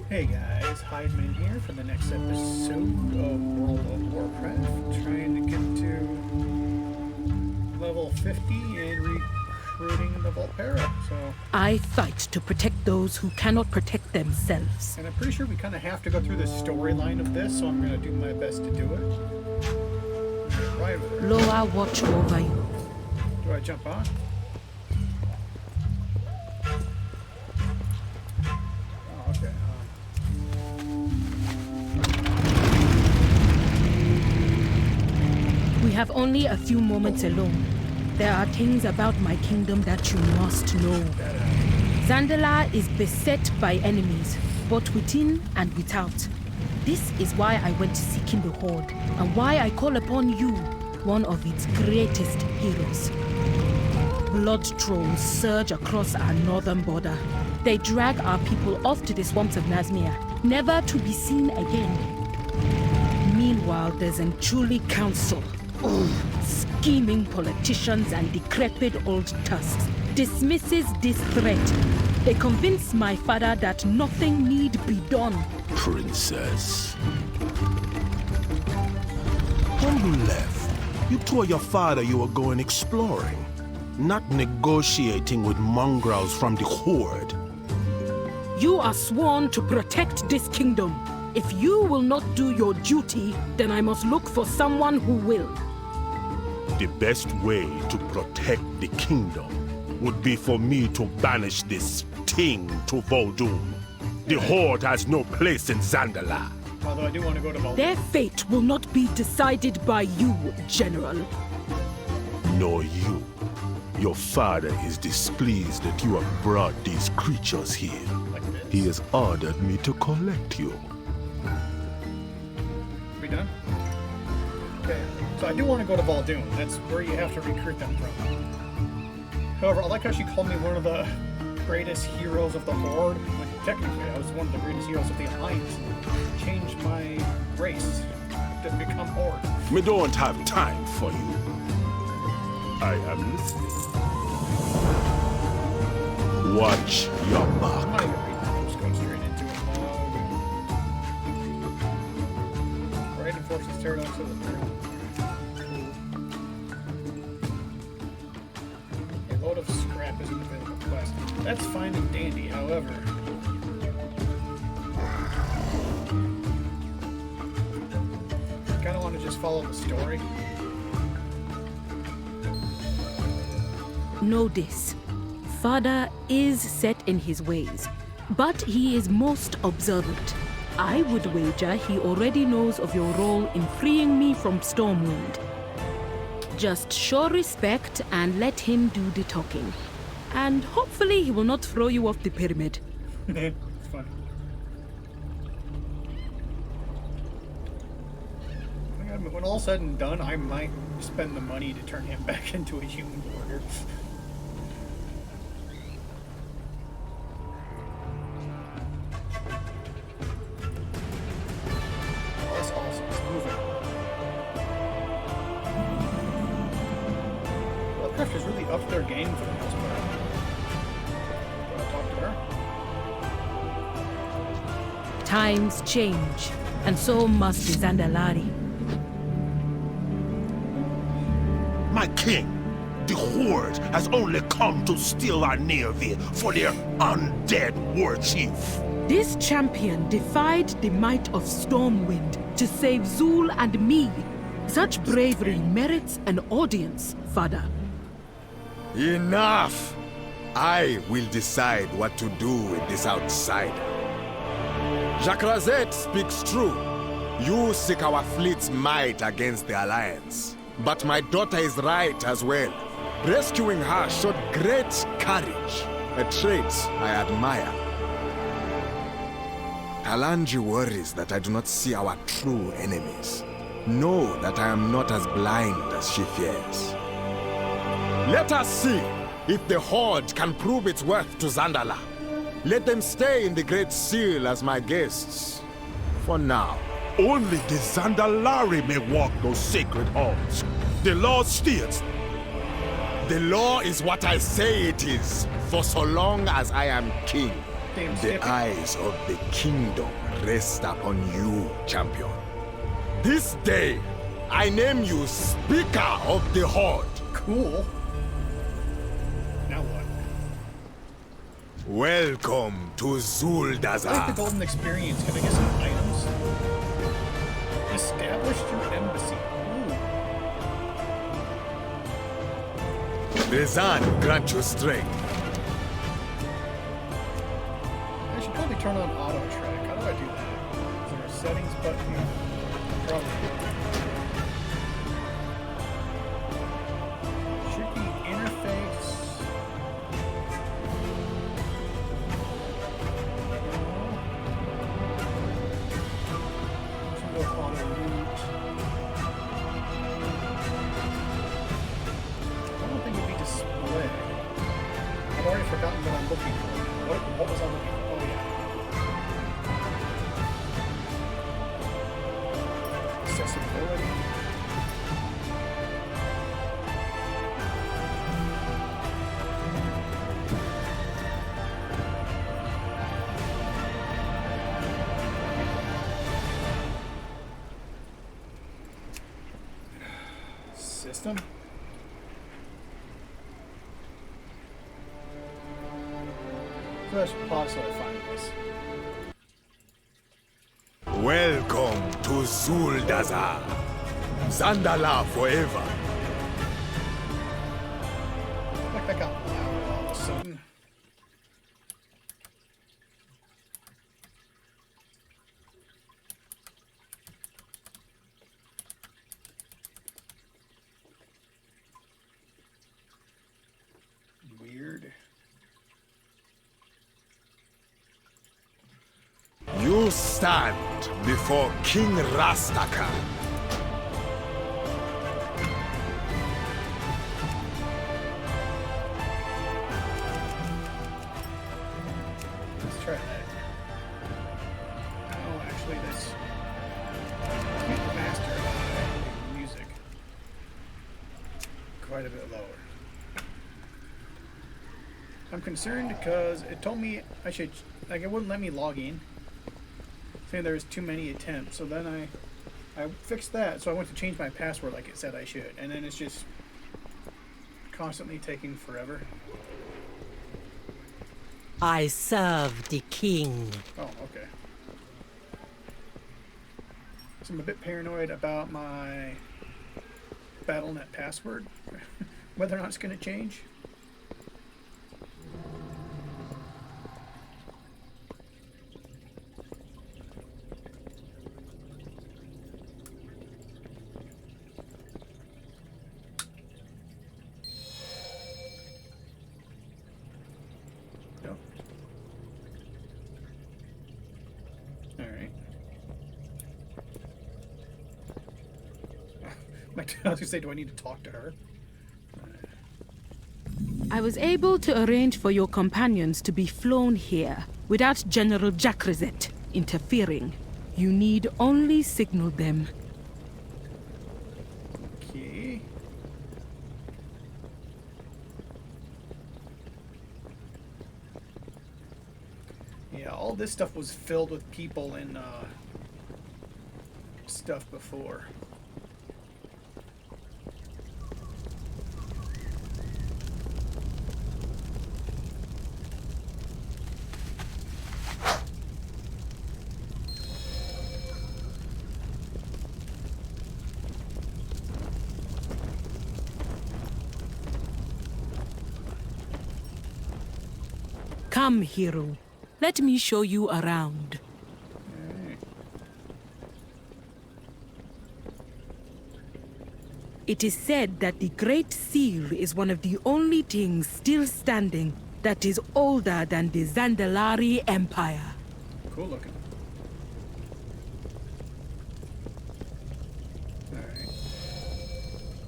Hey guys, Hydeman here for the next episode of World of Warcraft. Trying to get to level 50 and recruiting the Vulpera. So I fight to protect those who cannot protect themselves. and I'm pretty sure we kind of have to go through the storyline of this, so I'm going to do my best to do it. Right over there. Loa watch over you. Do I jump on? Oh, okay. We have only a few moments alone. There are things about my kingdom that you must know. Zandala is beset by enemies, both within and without. This is why I went seeking the Horde, and why I call upon you, one of its greatest heroes. Blood trolls surge across our northern border. They drag our people off to the swamps of Nazmir, never to be seen again. Meanwhile, there's Enchuli Council. Scheming politicians and decrepit old tusks dismisses this threat. They convince my father that nothing need be done. Princess. When you left, you told your father you were going exploring, not negotiating with mongrels from the Horde. You are sworn to protect this kingdom. If you will not do your duty, then I must look for someone who will. The best way to protect the kingdom would be for me to banish this thing to Vol'dun. The Horde has no place in Zandala. Although I do want to go to Vulpera. Their fate will not be decided by you, General. Nor you. Your father is displeased that you have brought these creatures here. Like this. He has ordered me to collect you. We done? Okay, so I do want to go to Vul'dun. That's where you have to recruit them from. However, I like how she called me one of the greatest heroes of the Horde. When technically, I was one of the greatest heroes of the Alliance. Changed my race to become Horde. We don't have time for you. I am listening. Watch your I'm not back. even reading that. I'm just going straight into it. Raiden forces Pterodon to the third. A load of scrap is an available quest. That's fine and dandy, however. I kinda wanna just follow the story. Know this. Father is set in his ways, but he is most observant. I would wager he already knows of your role in freeing me from Stormwind. Just show respect and let him do the talking. And hopefully he will not throw you off the pyramid. It's funny. When all's said and done, I might spend the money to turn him back into a human warrior. Oh, that's awesome. It's moving. Warcraft has really upped their game for the most part. Do I talk to her? Times change, and so must the Zandalari. My king, the Horde has only come to steal our Navy for their undead war chief. This champion defied the might of Stormwind to save Zul and me. Such bravery merits an audience, Father. Enough! I will decide what to do with this outsider. Jacrazet speaks true. You seek our fleet's might against the Alliance. But my daughter is right as well. Rescuing her showed great courage, a trait I admire. Talanji worries that I do not see our true enemies. Know that I am not as blind as she fears. Let us see if the Horde can prove its worth to Zandala. Let them stay in the Great Seal as my guests. For now. Only the Zandalari may walk those sacred halls. The law states. The law is what I say it is, for so long as I am king. damn The skipping. eyes of the kingdom rest upon you, champion. This day, I name you Speaker of the Horde. Cool. Now what? Welcome to I like the Zuldazar. golden experience. Can I get some items? Established your embassy. Ooh. Rezan grant you strength. I should probably turn on auto track. How do I do that? Is there a settings button here? Probably. Should be interface. Should go auto route. I don't think it'd be display. I've already forgotten what I'm looking for. What was I looking for? Oh yeah. Accessibility. System. So I should pause till I find this. Welcome to Zuldazar. Zandala forever. Like that got louder all of a sudden. Weird. You stand before King Rastakhan. Let's try that. Oh, actually, that's master music. Quite a bit lower. I'm concerned because it told me I should, like, it wouldn't let me log in, saying there's too many attempts. So then I fixed that, so I went to change my password like it said I should, and then it's just constantly taking forever. I serve the king. Oh, okay. So I'm a bit paranoid about my BattleNet password, whether or not it's going to change. No. Alright. I was going to say, do I need to talk to her? I was able to arrange for your companions to be flown here without General Jackrezet interfering. You need only signal them. Okay. Yeah, all this stuff was filled with people and stuff before. Come, hero. Let me show you around. It is said that the Great Seal is one of the only things still standing that is older than the Zandalari Empire. Cool looking. Alright.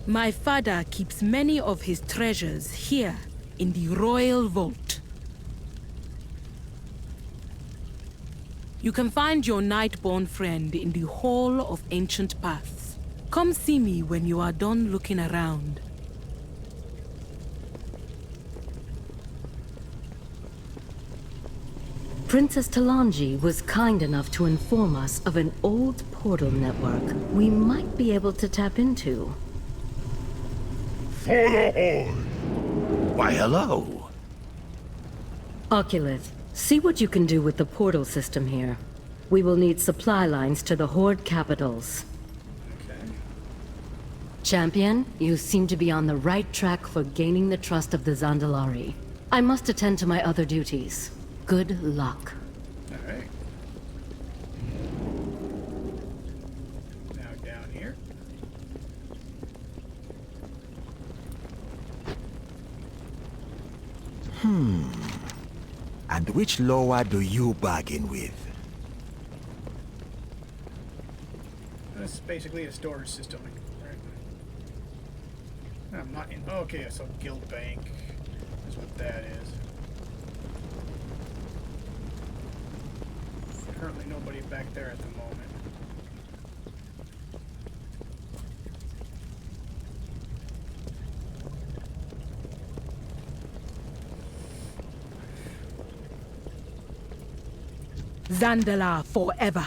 My father keeps many of his treasures here in the Royal Vault. You can find your Nightborn friend in the Hall of Ancient Paths. Come see me when you are done looking around. Princess Talanji was kind enough to inform us of an old portal network we might be able to tap into. For the Horde! Why, hello. Oculus, see what you can do with the portal system here. We will need supply lines to the Horde capitals. Okay. Champion, you seem to be on the right track for gaining the trust of the Zandalari. I must attend to my other duties. Good luck. Alright. Now down here. And which lower do you bargain with? This is basically a storage system. Right. I'm not in. Okay, so Guild Bank is what that is. Currently nobody back there at the moment. Zandala forever.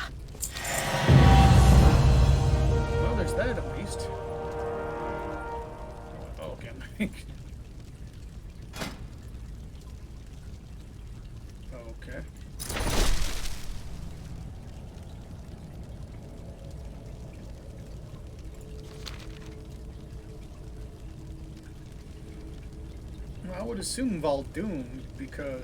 Well, there's that at least. Oh, okay. Okay. Well, I would assume Vul'dun because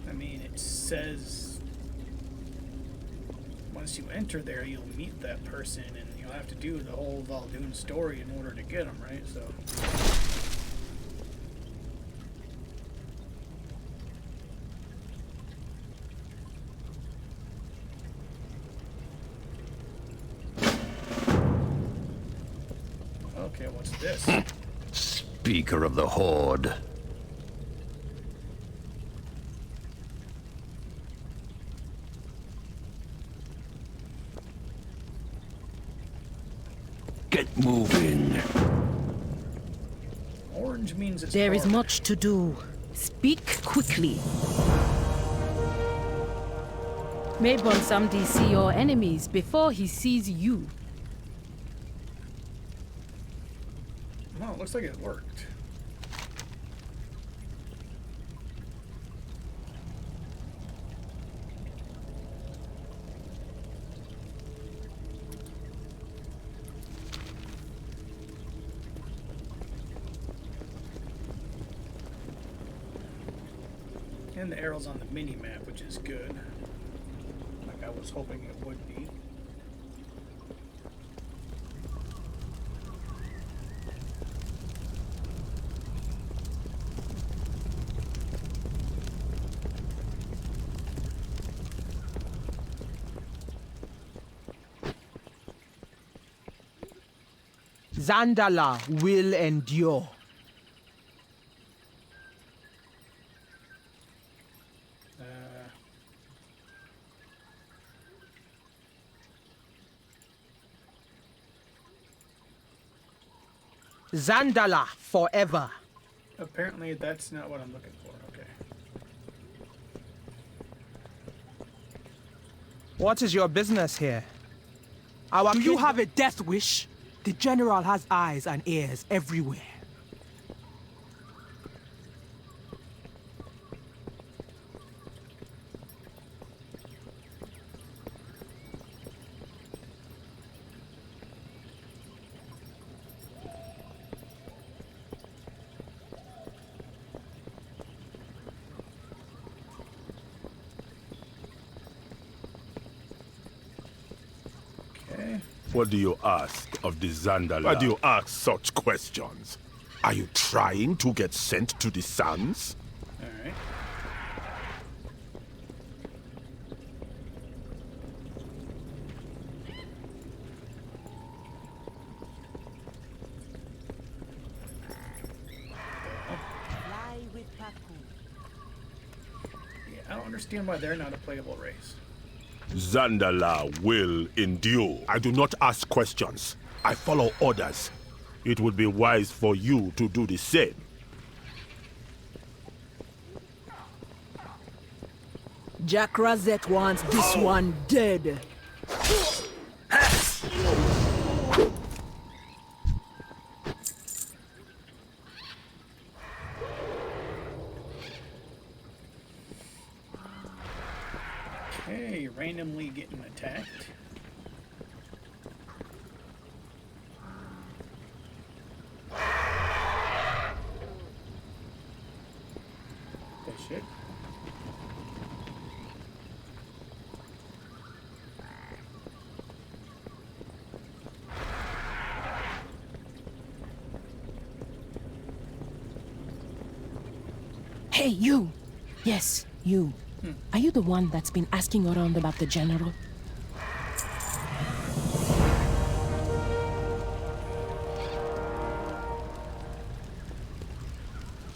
it says once you enter there, you'll meet that person, and you'll have to do the whole Vul'dun story in order to get them, right? So. Okay, what's this? Speaker of the Horde. Get moving. Orange means it's There is hard. much to do. Speak quickly. May Bonsamdi see your enemies before he sees you. Well, it looks like it worked. And the arrows on the mini-map, which is good. Like I was hoping it would be. Zandala will endure. Zandala forever. Apparently that's not what I'm looking for. Okay. What is your business here? Do you have a death wish? The General has eyes and ears everywhere. Okay. What do you ask of the Zandala? Why do you ask such questions? Are you trying to get sent to the Suns? Alright. Yeah, I don't understand why they're not a playable race. Zandala will endure. I do not ask questions. I follow orders. It would be wise for you to do the same. Jack Rosette wants this one dead. Okay, randomly getting attacked. That shit. Hey, you! Yes, you. Are you the one that's been asking around about the general?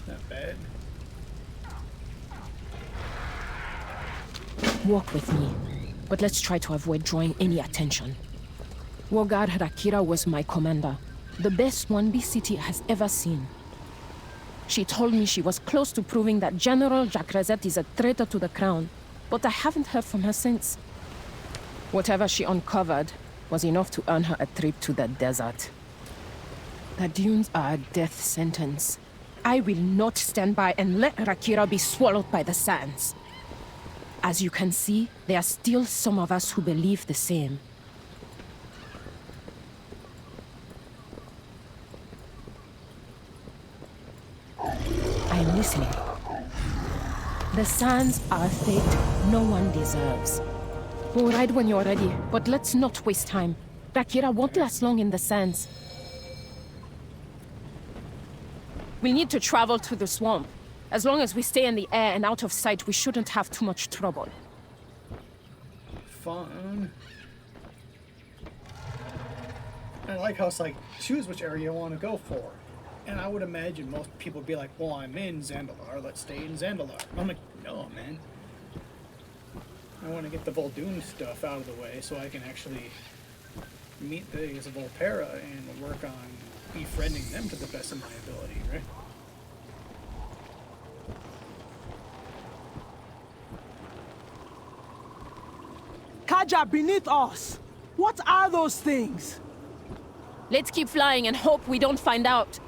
Not bad. Walk with me, but let's try to avoid drawing any attention. Warguard Rakira was my commander, the best one this city has ever seen. She told me she was close to proving that General Jack Rosette is a traitor to the crown, but I haven't heard from her since. Whatever she uncovered was enough to earn her a trip to the desert. The dunes are a death sentence. I will not stand by and let Rakira be swallowed by the sands. As you can see, there are still some of us who believe the same. I am listening. The sands are a fate no one deserves. We'll ride when you're ready, but let's not waste time. Rakira won't last long in the sands. We need to travel to the swamp. As long as we stay in the air and out of sight, we shouldn't have too much trouble. Fun. I like how it's like, choose which area you want to go for. And I would imagine most people would be like, well, I'm in Zandalar, let's stay in Zandalar. I'm like, no, man. I want to get the Vul'dun stuff out of the way so I can actually meet the Volpera and work on befriending them to the best of my ability, right? Kaja beneath us! What are those things? Let's keep flying and hope we don't find out.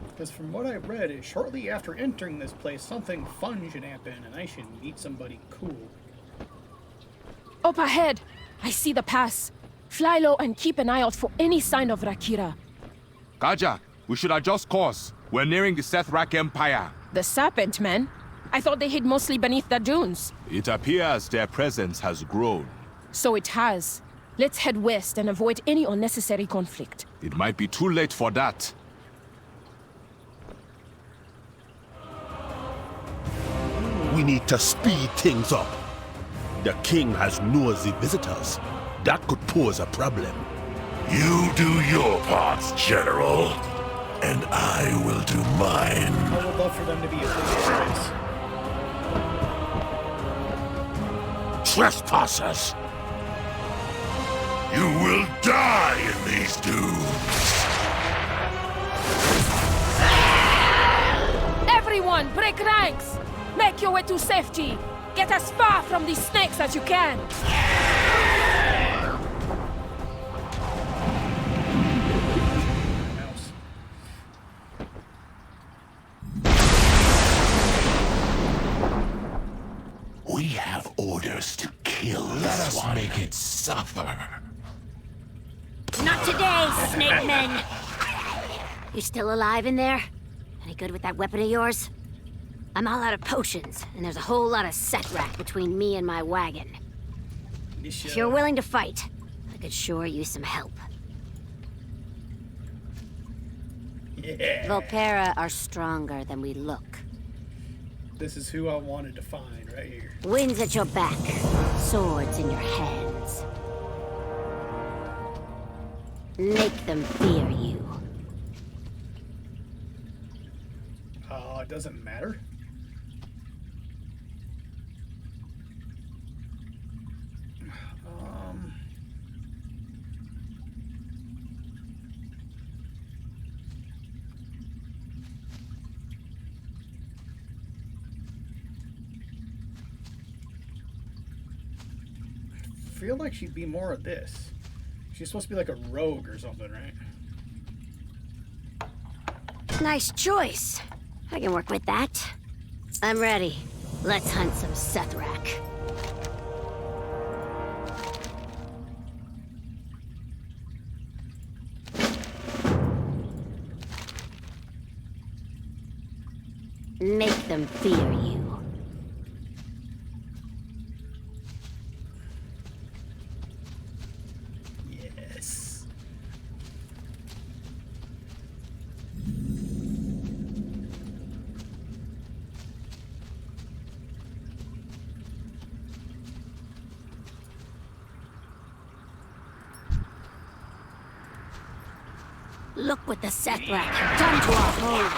Because from what I read, is shortly after entering this place, something fun should happen, and I should meet somebody cool. Up ahead! I see the pass. Fly low and keep an eye out for any sign of Rakira. Kaja, we should adjust course. We're nearing the Sethrak Empire. The Serpent Men? I thought they hid mostly beneath the dunes. It appears their presence has grown. So it has. Let's head west and avoid any unnecessary conflict. It might be too late for that. We need to speed things up. The king has nosy visitors. That could pose a problem. You do your parts, General, and I will do mine. I would love for them to be a place. Trespassers! You will die in these dunes. Everyone, break ranks! Make your way to safety! Get as far from these snakes as you can! We have orders to kill this one. Let us make it suffer. Not today, snake men! You still alive in there? Any good with that weapon of yours? I'm all out of potions, and there's a whole lot of Sethrak between me and my wagon. If you're willing to fight, I could sure use some help. Yeah. Vulpera are stronger than we look. This is who I wanted to find right here. Winds at your back, swords in your hands. Make them fear you. It doesn't matter. I feel like she'd be more of this. She's supposed to be like a rogue or something, right? Nice choice. I can work with that. I'm ready. Let's hunt some Sethrak. Make them fear you. Yes. Look what the Sethrak have done to our home.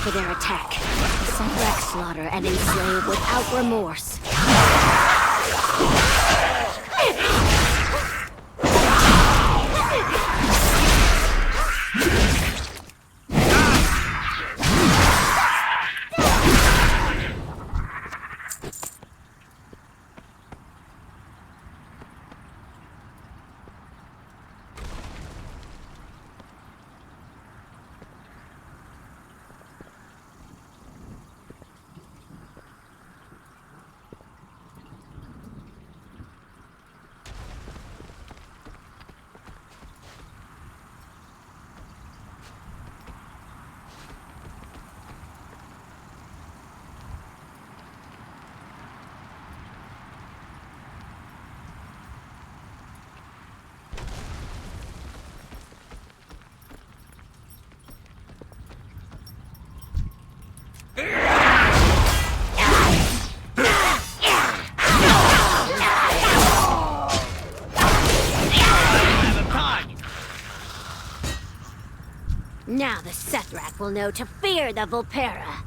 For their attack. The Sethrak slaughter and enslave without remorse. Now the Sethrak will know to fear the Vulpera.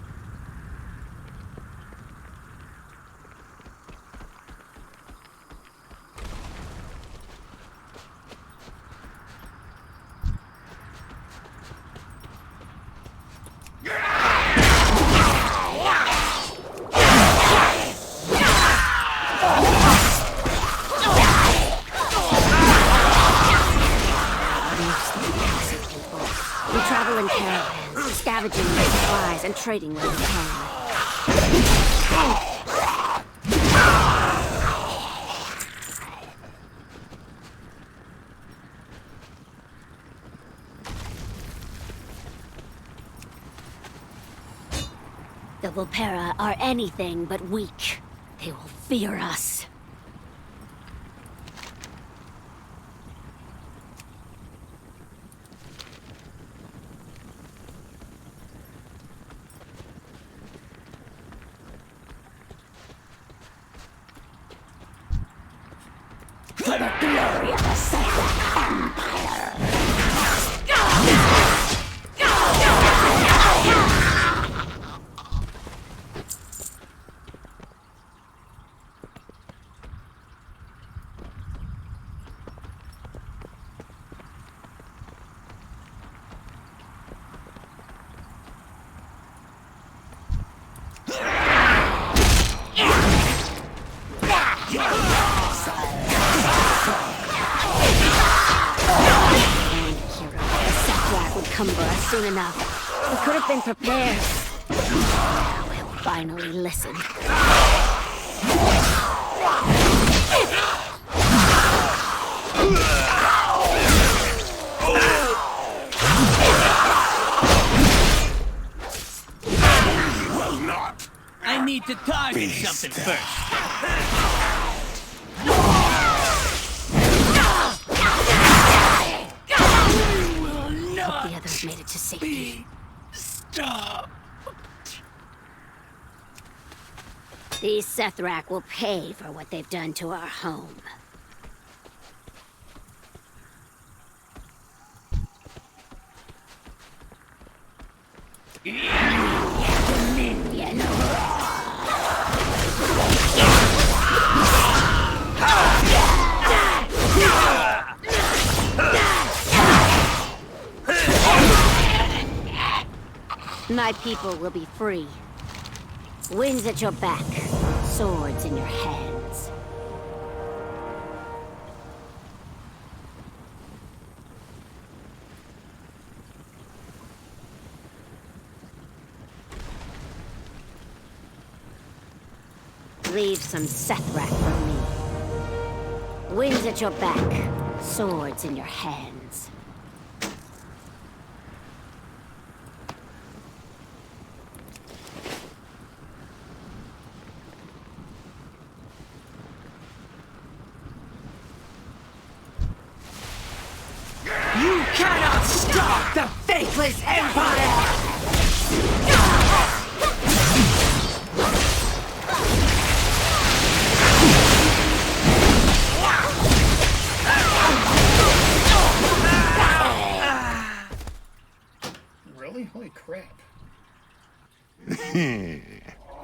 Scavenging supplies and trading where we can. The Vulpera are anything but weak. They will fear us. For the glory of the Sethrak Empire! Cumber us soon enough. We could have been prepared. Now we'll finally listen. You will not I need to target something first. Hope the others made it to safety. Stop. These Sethrak will pay for what they've done to our home. My people will be free. Winds at your back, swords in your hands. Leave some Sethrak for me. Winds at your back, swords in your hands. You cannot stop the faithless empire! Really? Holy crap.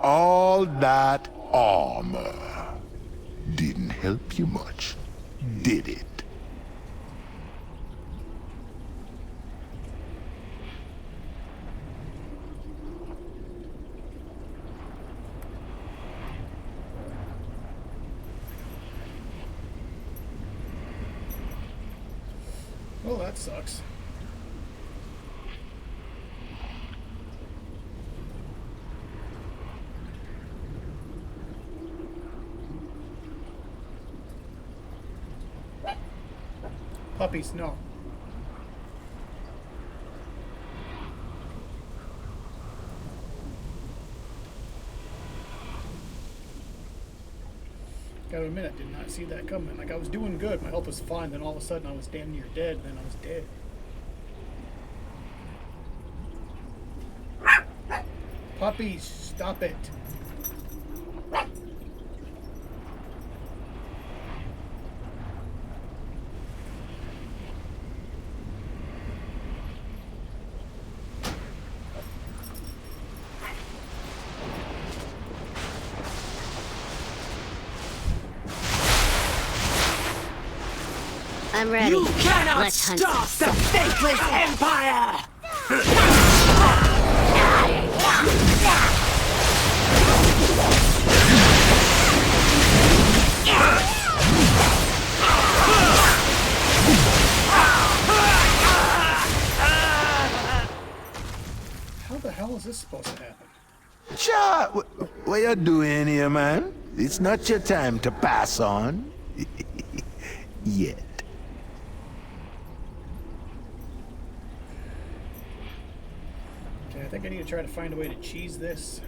All that armor didn't help you much, did it? Well, that sucks. Puppies, no. Gotta admit, I did not see that coming. Like, I was doing good, my health was fine, then all of a sudden I was damn near dead, and then I was dead. Puppies, stop it. I'm ready. You cannot Let's hunt stop some the faithless empire! How the hell is this supposed to happen? Cha, what you doing here, man? It's not your time to pass on. Yet. Okay, I think I need to try to find a way to cheese this.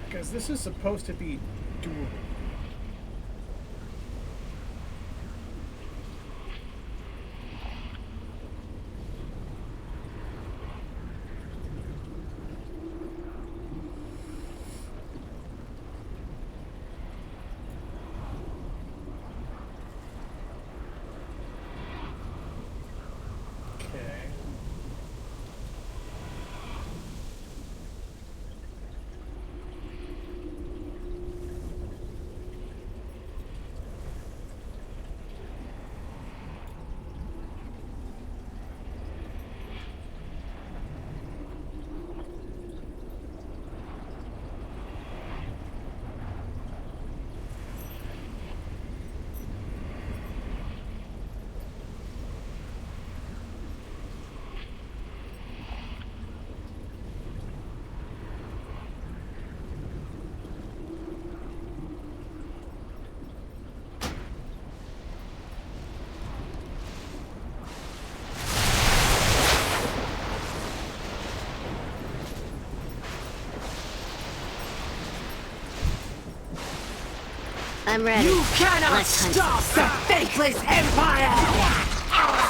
Because this is supposed to be doable. I'm ready. You cannot Let's hunt. stop the faithless empire!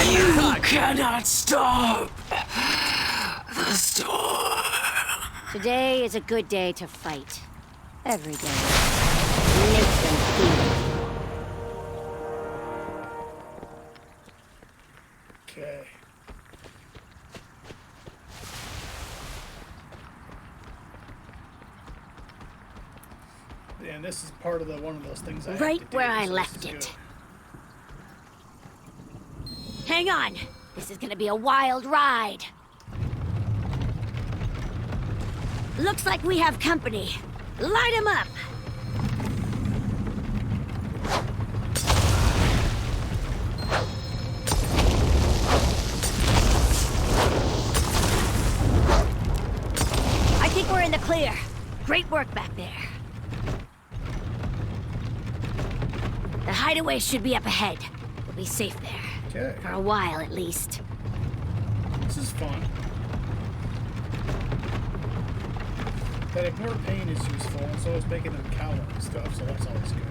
You cannot stop the storm. Today is a good day to fight. Every day. Make them feel. Okay. And this is part of one of those things I have Right to do, where I so left this is it. good. Hang on. This is gonna be a wild ride. Looks like we have company. Light 'em up. I think we're in the clear. Great work back there. The hideaway should be up ahead. We'll be safe there. Okay. For a while, at least. This is fun. That ignore pain is useful, and so is making them cower and stuff, so that's always good.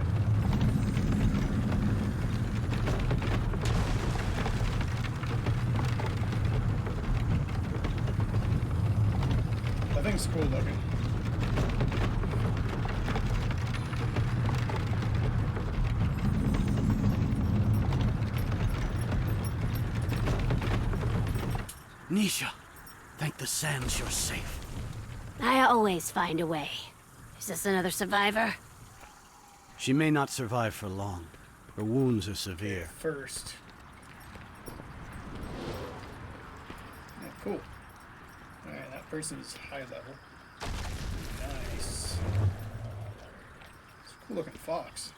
I think it's cool looking. Nisha, thank the sands you're safe. I always find a way. Is this another survivor? She may not survive for long. Her wounds are severe. First. Yeah, cool. Alright, that person is high level. Nice. It's a cool looking fox.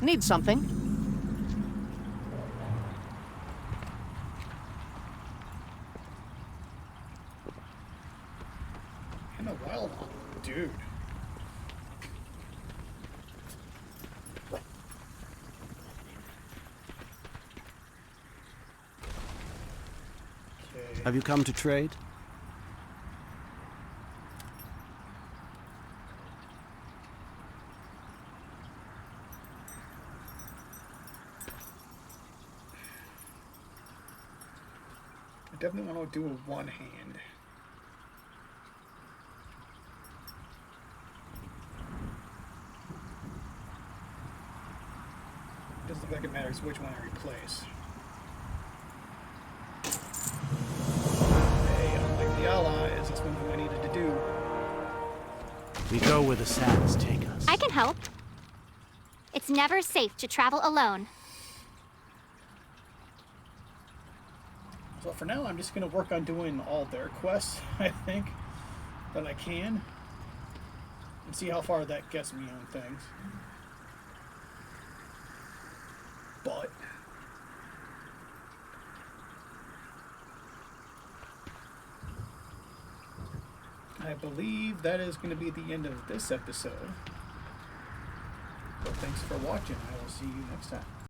Need something? In a wild dude. Okay. Have you come to trade? I definitely want to do a one hand. Doesn't look like it matters which one I replace. Hey, unlike the allies, that's one thing I needed to do. We go where the sands take us. I can help. It's never safe to travel alone. So for now, I'm just going to work on doing all their quests, I think, that I can. And see how far that gets me on things. But I believe that is going to be the end of this episode. So thanks for watching. I will see you next time.